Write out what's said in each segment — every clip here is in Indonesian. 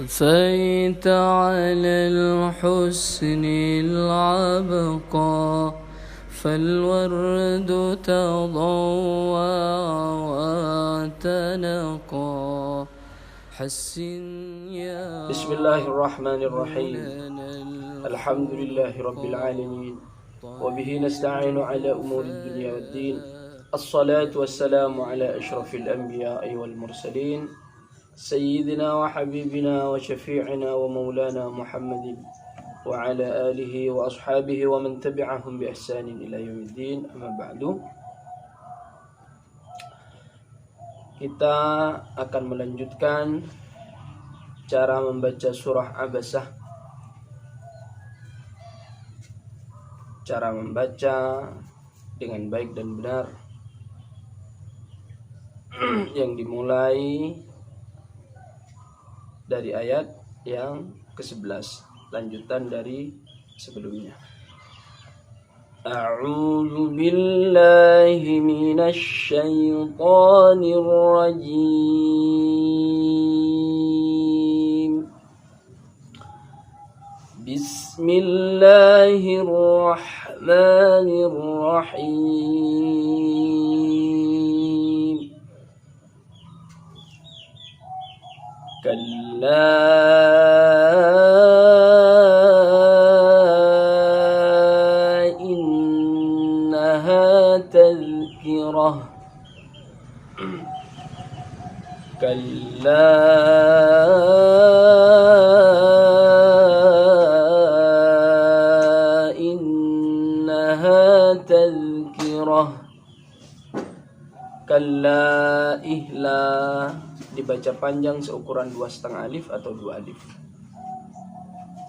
أثيت على الحسن العبقى فالورد تضوى وتنقى حسن يا بسم الله الرحمن الرحيم. الحمد لله رب العالمين وبه نستعين على أمور الدنيا والدين. الصلاة والسلام على أشرف الأنبياء والمرسلين سيدنا وحبيبنا وشفيعنا ومولانا محمد وعلى آله وأصحابه ومن تبعهم بإحسان إلى يوم الدين. أما بعد, kita akan melanjutkan cara membaca surah Abasah. Cara membaca dengan baik dan benar yang dimulai dari ayat yang ke-11, lanjutan dari sebelumnya. A'udzu billahi minasy syaithanir rajim. Bismillahirrahmanirrahim. Kalla innaha tadhkirah. Kalla innaha tadhkirah. Kalla ihla dibaca panjang seukuran 2,5 alif atau 2 alif.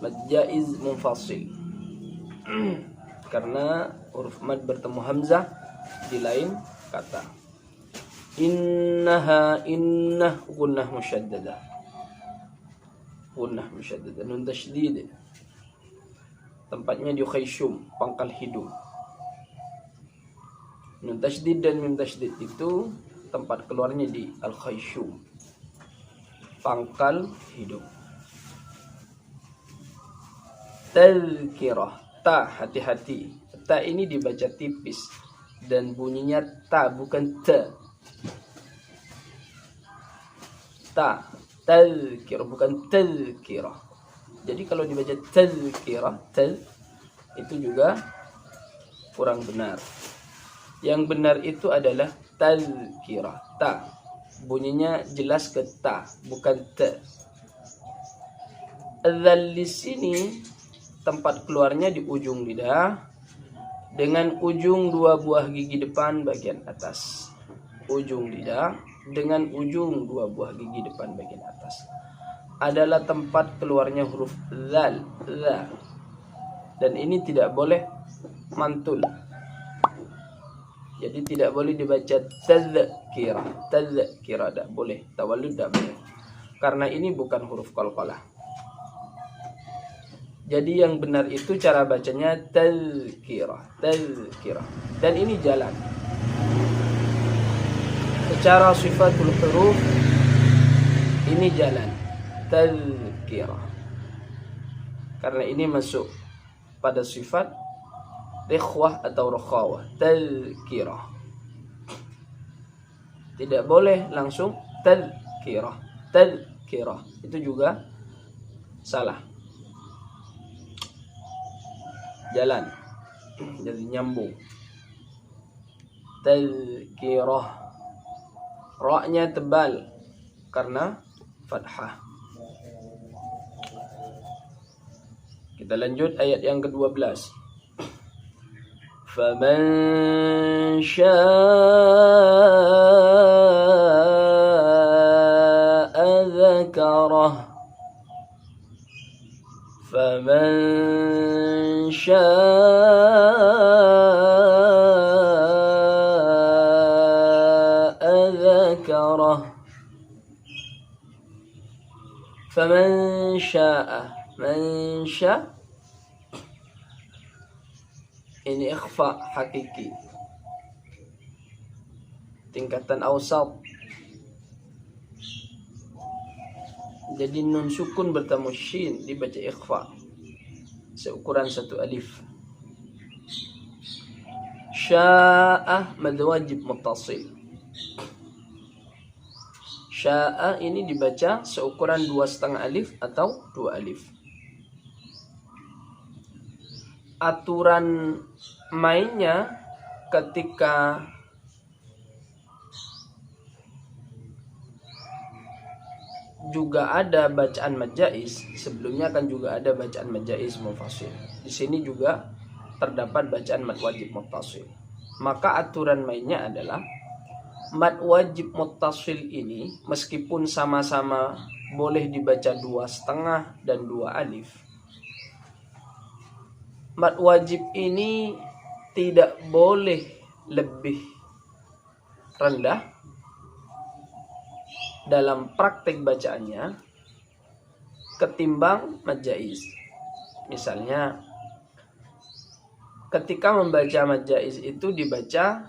Mad jaiz munfasil karena huruf mad bertemu hamzah di lain kata. Innaha, innah gunnah musyaddadah. Gunnah musyaddadah, nun tasydid. Tempatnya di khayshum, pangkal hidung. Nun tasydid dan mim tasydid itu tempat keluarnya di al-khayshum, pangkal hidung. Tadhkirah, ta, hati-hati. Ta ini dibaca tipis dan bunyinya ta, bukan te. Ta, tadhkirah, bukan tadhkirah. Jadi kalau dibaca tadhkirah, itu juga kurang benar. Yang benar itu adalah tadhkirah, ta. Bunyinya jelas ke ta, bukan te. Dzal di sini tempat keluarnya di ujung lidah dengan ujung 2 buah gigi depan bagian atas. Ujung lidah dengan ujung 2 buah gigi depan bagian atas adalah tempat keluarnya huruf dzal, za. Dan ini tidak boleh mantul. Jadi tidak boleh dibaca tadhkirah, tidak boleh, tawallud tidak boleh. Karena ini bukan huruf qalqalah. Jadi yang benar itu cara bacanya tadhkirah. Dan ini jalan. Secara sifatul huruf ini jalan, tadhkirah. Karena ini masuk pada sifat rikhwah atau rakhawah, tadhkirah. Tidak boleh langsung tadhkirah. Itu juga salah. Jalan, jadi nyambung. Tadhkirah, ra-nya tebal karena fathah. Kita lanjut ayat yang ke-12. فمن شاء ذكره. فمن شاء ذكره. فمن شاء, من شاء ini ikhfa hakiki, tingkatan awsat. Jadi nun sukun bertemu shin dibaca ikhfa seukuran 1 alif. Sya'a mad wajib muttasil. Sya'a ini dibaca seukuran 2,5 alif atau 2 alif. Aturan mainnya ketika juga ada bacaan mad jaiz, sebelumnya kan juga ada bacaan mad jaiz munfasil. Di sini juga terdapat bacaan mad wajib muttasil. Maka aturan mainnya adalah mad wajib muttasil ini meskipun sama-sama boleh dibaca 2,5 dan 2 alif, mad wajib ini tidak boleh lebih rendah dalam praktek bacaannya ketimbang mad jaiz. Misalnya ketika membaca mad jaiz itu dibaca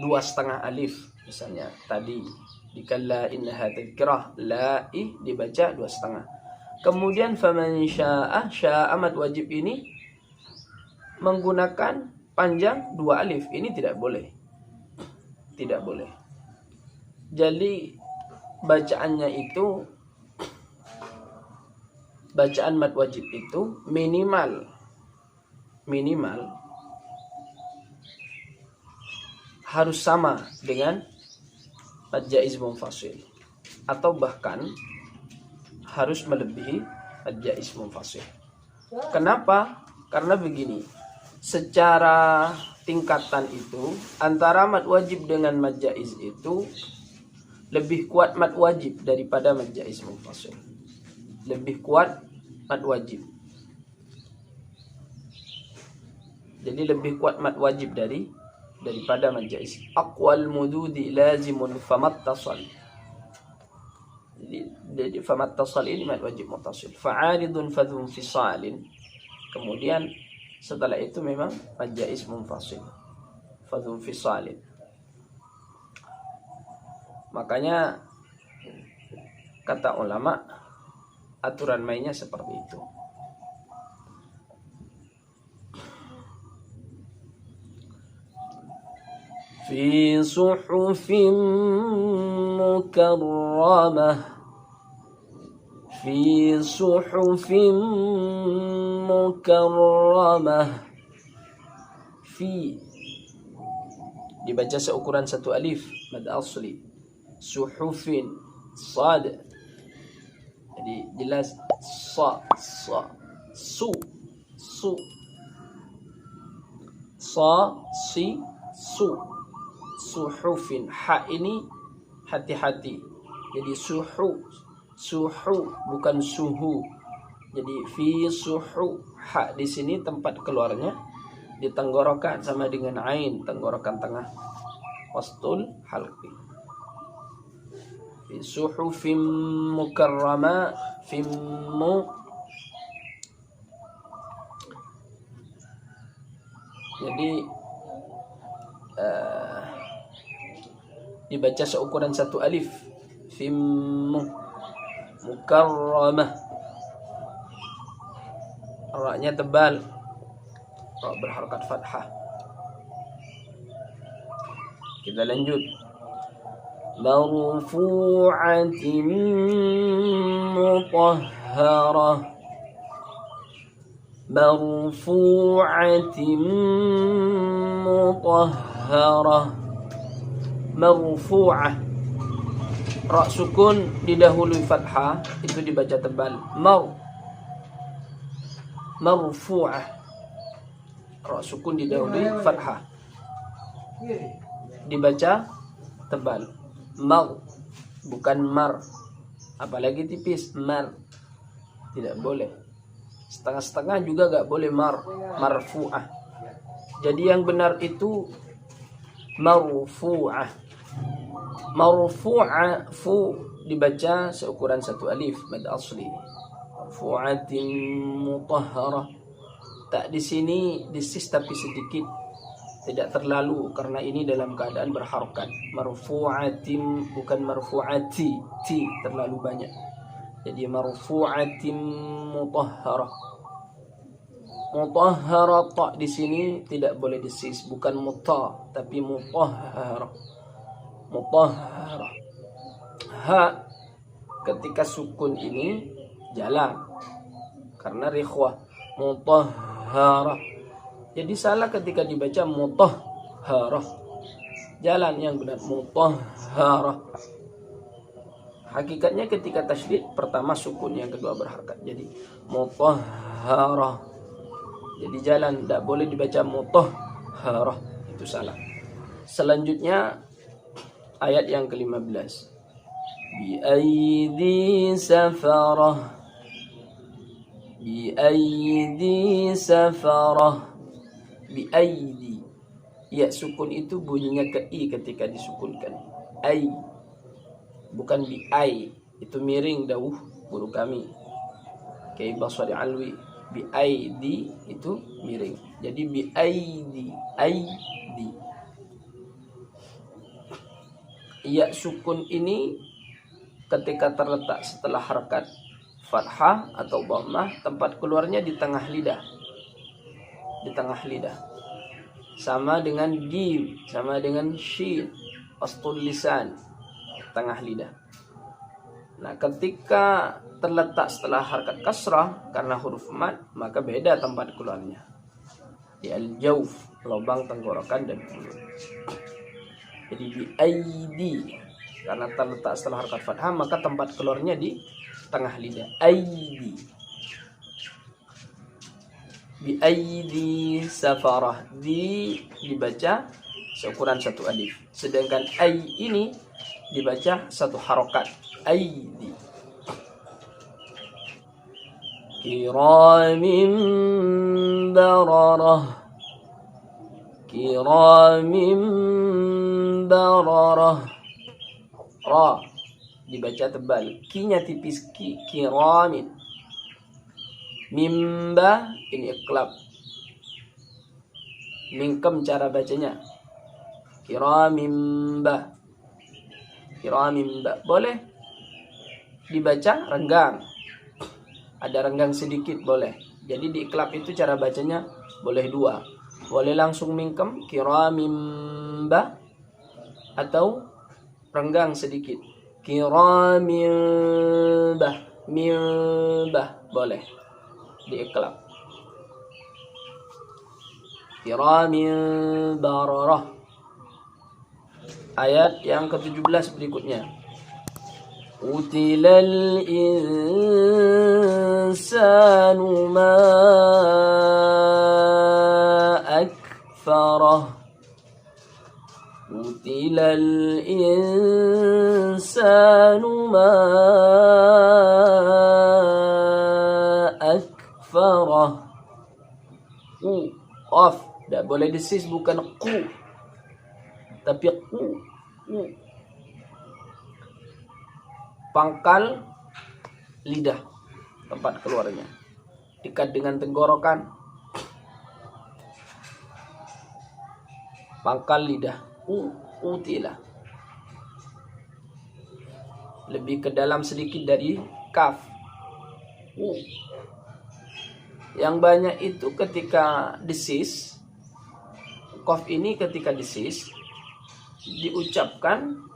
2,5 alif. Misalnya tadi di kalla innaha tadhkirah, la dibaca 2,5. Kemudian faman sya'a mad wajib ini menggunakan panjang 2 alif. Ini tidak boleh. Tidak boleh. Jadi bacaannya itu, bacaan mad wajib itu minimal harus sama dengan mad jaiz munfasil, atau bahkan harus melebihi mad jaiz munfasil. Kenapa? Karena begini, secara tingkatan itu antara mad wajib dengan mad jaiz itu lebih kuat mad wajib daripada mad jaiz munfasil. Lebih kuat mad wajib. Jadi lebih kuat mad wajib daripada mad jaiz. Aqwal mududi lazimun famattasal. Jadi famattasal ini mad wajib muttasil. Fa'aridun fadhun fisalin. Kemudian setelah itu memang mad jaiz munfasil. Fadhun fisalin. Makanya kata ulama aturan mainnya seperti itu. Fi suhufin mukarramah. Fi suhufin mukarramah. Fi dibaca seukuran 1 alif mad asli. Suhufin sad, jadi jelas sa su sa si su. Suhufin, ha ini hati-hati, jadi suhu bukan suhu. Jadi fi suhu, ha di sini tempat keluarnya di tenggorokan sama dengan ain, tenggorokan tengah, wastul halqi. Fi suhufin mukarrama, jadi dibaca seukuran 1 alif. Fimmu mukarramah, ra-nya tebal, ra berharakat fathah. Kita lanjut. Marfu'atin mutahharah. Marfu'atin mutahharah. Marfu'ah, ra sukun didahului fathah, itu dibaca tebal. Marfu'ah, ra sukun didahului fathah, dibaca tebal. Bukan mar, apalagi tipis. Mar tidak boleh, setengah-setengah juga gak boleh. Marfu'ah. Jadi yang benar itu marfu'ah. Marfu'ah, fu dibaca seukuran 1 alif mad asli. Marfu'atin mutahharah, tak di sini disis tapi sedikit, tidak terlalu, karena ini dalam keadaan berharokat. Marfu'atim, bukan marfu'ati, ti terlalu banyak. Jadi marfu'atim mutahharah. Mutahharah, ta di sini tidak boleh disis, bukan muta tapi mutahharah. Mutahharah. Ha ketika sukun ini jalan karena rikhwah. Mutahharah. Jadi salah ketika dibaca mutahharah. Jalan yang benar mutahharah. Hakikatnya ketika tasydid pertama sukun, yang kedua berharakat. Jadi mutahharah. Jadi jalan, tidak boleh dibaca mutahharah, itu salah. Selanjutnya ayat yang ke-15. Bi aidi safarah. Bi aidi safarah. Bi aidi. Ya, sukun itu bunyinya ke i ketika disukunkan. Ai. Bukan bi ai. Itu miring dawuh guru kami Kiai Basri Alwi. Bi aidi itu miring. Jadi bi aidi. Aidi. Ya, sukun ini ketika terletak setelah harakat fathah atau dhammah, tempat keluarnya di tengah lidah. Di tengah lidah. Sama dengan jim, sama dengan shin, wastul lisan, tengah lidah. Nah, ketika terletak setelah harakat kasrah karena huruf mad, maka beda tempat keluarnya. Di al-jawf, lubang tenggorokan dan mulut. Jadi di aidi, karena terletak setelah harakat fathah, maka tempat keluarnya di tengah lidah. Aidi. Bi aidi safarah, dibaca seukuran satu alif, sedangkan ai ini dibaca satu harokat. Aidi. Kiramin bararah. Kiramin bararah. Ra dibaca tebal, kinya tipis, kiramin. Mimba ini iklab. Mingkem cara bacanya. Kiramimba. Kiramimba. Boleh dibaca renggang. Ada renggang sedikit boleh. Jadi di iklab itu cara bacanya boleh dua. Boleh langsung mingkem kiramimba, atau renggang sedikit. Kiramimba. Mimba boleh di iklab. Kiramin bararah. Ayat yang ke-17 berikutnya. Utilal insanu ma akfarah. Utilal insanu ma akfarah. Qaf, tidak boleh disis, bukan ku tapi ku. Pangkal lidah tempat keluarnya, dekat dengan tenggorokan. Pangkal lidah. Utila. Lebih ke dalam sedikit dari kaf. Yang banyak itu ketika disis, qaf ini ketika disis diucapkan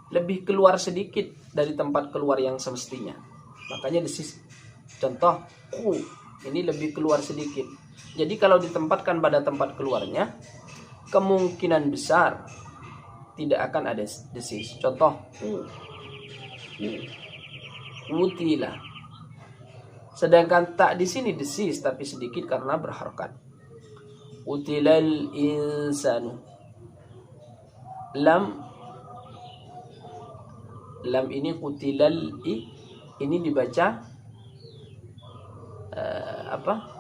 lebih keluar sedikit dari tempat keluar yang semestinya. Makanya disis. Contoh, ku ini lebih keluar sedikit. Jadi kalau ditempatkan pada tempat keluarnya, kemungkinan besar tidak akan ada disis. Contoh, utila. Sedangkan tak di sini disis tapi sedikit karena berharokat. Utilal insanu. Lam ini utilal ini dibaca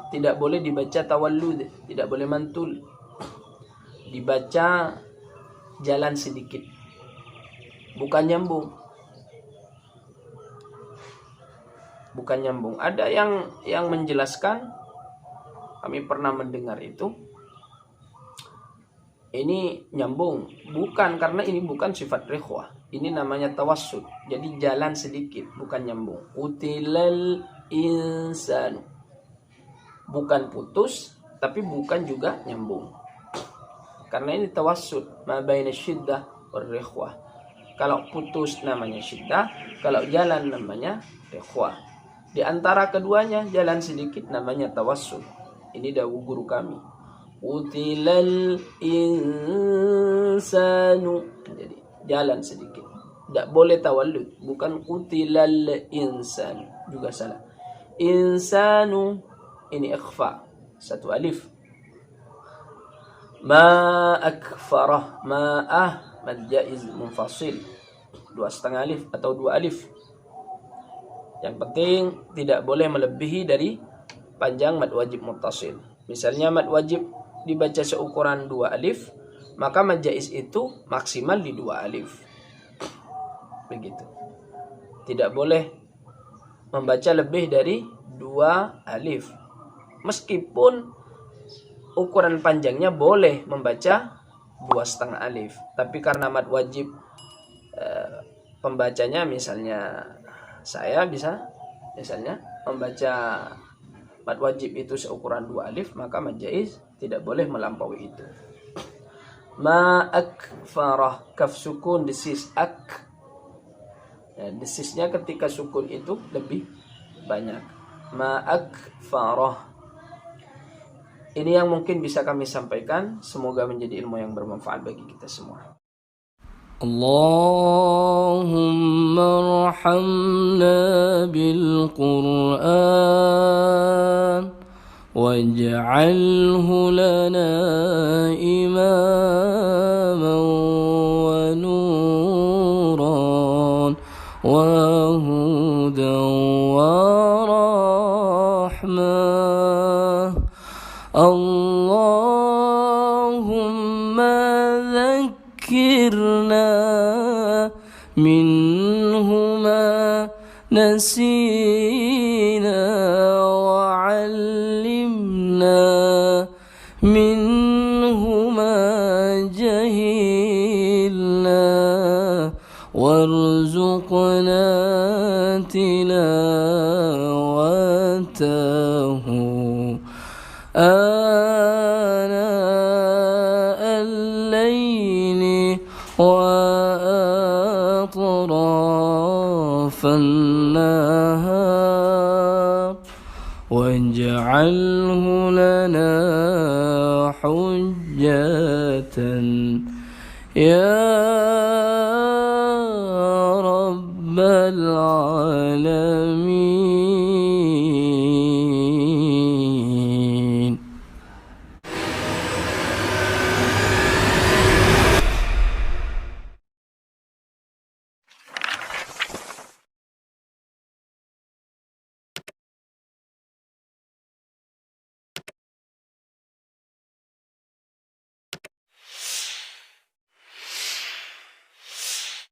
tidak boleh dibaca tawallud, tidak boleh mantul. Dibaca jalan sedikit, bukan nyambung. Bukan nyambung. Ada yang menjelaskan, kami pernah mendengar itu, ini nyambung. Bukan, karena ini bukan sifat rikhwah. Ini namanya tawassut. Jadi jalan sedikit, bukan nyambung. Qutilal insanu. Bukan putus, tapi bukan juga nyambung. Karena ini tawassut, ma baina syiddah wal rikhwah. Kalau putus namanya syiddah, kalau jalan namanya rikhwah. Di antara keduanya jalan sedikit namanya tawassut. Ini dawuh guru kami. Qutilal insanu. Jadi jalan sedikit. Tidak boleh tawallud, bukan qutilal insan, juga salah. Insanu ini ikhfa, satu alif. Ma akfarah, ma'ah mad jaiz munfasil, 2,5 alif atau 2 alif. Yang penting tidak boleh melebihi dari panjang mad wajib muttasil. Misalnya mad wajib dibaca seukuran 2 alif, maka mad jaiz itu maksimal di 2 alif. Begitu. Tidak boleh membaca lebih dari 2 alif. Meskipun ukuran panjangnya boleh membaca 2,5 alif. Tapi karena mad wajib pembacanya, misalnya saya bisa misalnya membaca mad wajib itu seukuran 2 alif, maka mad jaiz tidak boleh melampaui itu. Ma akfarah, kaf sukun desis ak. Ya, desisnya ketika sukun itu lebih banyak. Ma akfarah. Ini yang mungkin bisa kami sampaikan. Semoga menjadi ilmu yang bermanfaat bagi kita semua. Allahumma arhamna bil Qur'an waj'alhu lana imaman wa nuran wa hudan wa rahmah. Allahumma dhakkirna minhuma nasina wa 'allimna minhuma jahilna warzuqna tilawatahu آناء الليل وأطراف النهار واجعله لنا حجة يا رب العالمين.